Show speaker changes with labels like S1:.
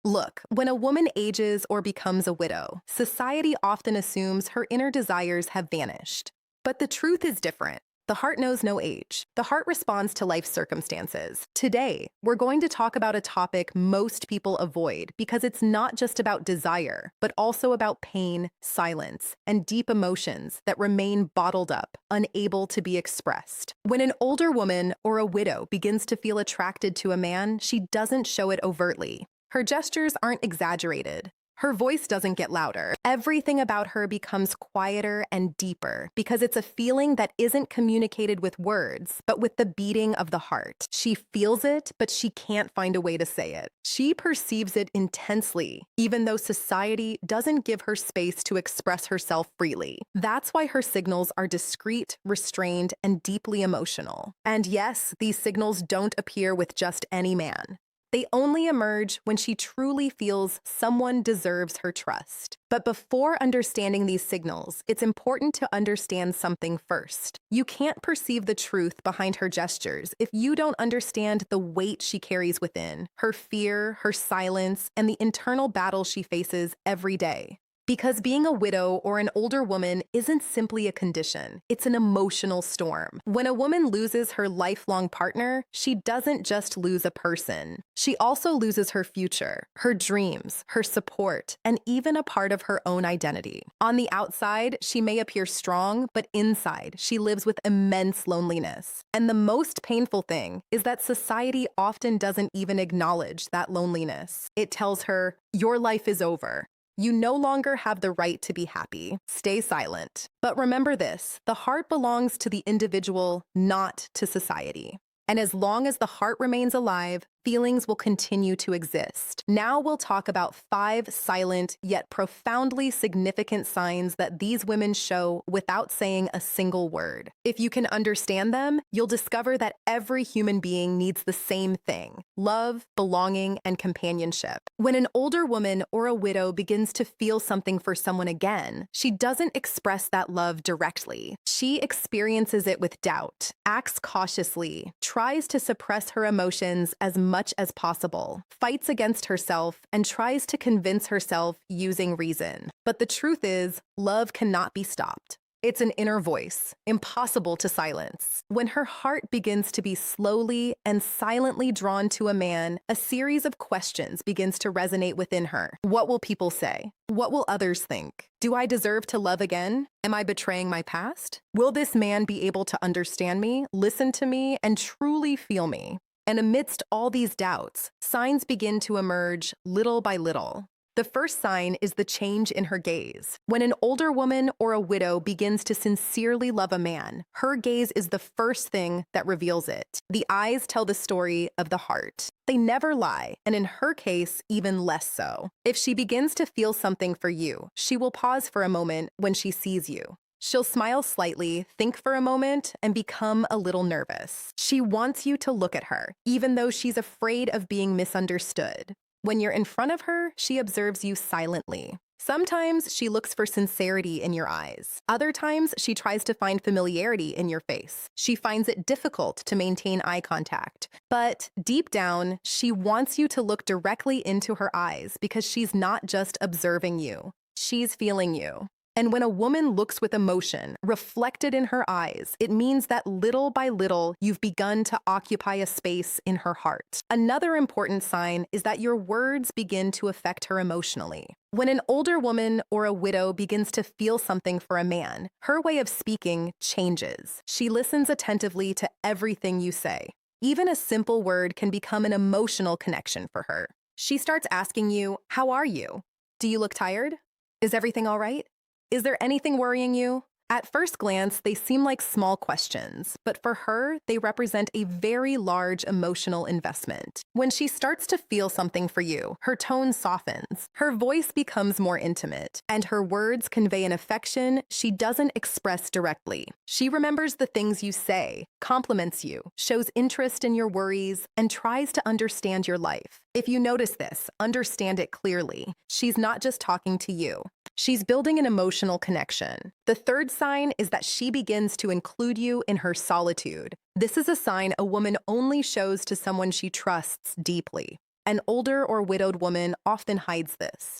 S1: Look, when a woman ages or becomes a widow, society often assumes her inner desires have vanished. But the truth is different. The heart knows no age. The heart responds to life circumstances. Today, we're going to talk about a topic most people avoid because it's not just about desire, but also about pain, silence, and deep emotions that remain bottled up, unable to be expressed. When an older woman or a widow begins to feel attracted to a man, she doesn't show it overtly. Her gestures aren't exaggerated. Her voice doesn't get louder. Everything about her becomes quieter and deeper because it's a feeling that isn't communicated with words, but with the beating of the heart. She feels it, but she can't find a way to say it. She perceives it intensely, even though society doesn't give her space to express herself freely. That's why her signals are discreet, restrained, and deeply emotional. And yes, these signals don't appear with just any man. They only emerge when she truly feels someone deserves her trust. But before understanding these signals, it's important to understand something first. You can't perceive the truth behind her gestures if you don't understand the weight she carries within, her fear, her silence, and the internal battle she faces every day. Because being a widow or an older woman isn't simply a condition, it's an emotional storm. When a woman loses her lifelong partner, she doesn't just lose a person. She also loses her future, her dreams, her support, and even a part of her own identity. On the outside, she may appear strong, but inside, she lives with immense loneliness. And the most painful thing is that society often doesn't even acknowledge that loneliness. It tells her, "Your life is over. You no longer have the right to be happy. Stay silent." But remember this, the heart belongs to the individual, not to society. And as long as the heart remains alive, feelings will continue to exist. Now we'll talk about 5 silent yet profoundly significant signs that these women show without saying a single word. If you can understand them, you'll discover that every human being needs the same thing: love, belonging, and companionship. When an older woman or a widow begins to feel something for someone again, she doesn't express that love directly. She experiences it with doubt, acts cautiously, tries to suppress her emotions as much as possible, fights against herself, and tries to convince herself using reason. But the truth is, love cannot be stopped. It's an inner voice, impossible to silence. When her heart begins to be slowly and silently drawn to a man, a series of questions begins to resonate within her. What will people say? What will others think? Do I deserve to love again? Am I betraying my past? Will this man be able to understand me, listen to me, and truly feel me? And amidst all these doubts, signs begin to emerge little by little. The first sign is the change in her gaze. When an older woman or a widow begins to sincerely love a man, her gaze is the first thing that reveals it. The eyes tell the story of the heart. They never lie, and in her case, even less so. If she begins to feel something for you, she will pause for a moment when she sees you. She'll smile slightly, think for a moment, and become a little nervous. She wants you to look at her, even though she's afraid of being misunderstood. When you're in front of her, she observes you silently. Sometimes she looks for sincerity in your eyes. Other times, she tries to find familiarity in your face. She finds it difficult to maintain eye contact. But deep down, she wants you to look directly into her eyes because she's not just observing you. She's feeling you. And when a woman looks with emotion reflected in her eyes, it means that little by little, you've begun to occupy a space in her heart. Another important sign is that your words begin to affect her emotionally. When an older woman or a widow begins to feel something for a man, her way of speaking changes. She listens attentively to everything you say. Even a simple word can become an emotional connection for her. She starts asking you, "How are you? Do you look tired? Is everything all right? Is there anything worrying you?" At first glance, they seem like small questions, but for her, they represent a very large emotional investment. When she starts to feel something for you, her tone softens, her voice becomes more intimate, and her words convey an affection she doesn't express directly. She remembers the things you say, compliments you, shows interest in your worries, and tries to understand your life. If you notice this, understand it clearly. She's not just talking to you. She's building an emotional connection. The third sign is that she begins to include you in her solitude. This is a sign a woman only shows to someone she trusts deeply. An older or widowed woman often hides this.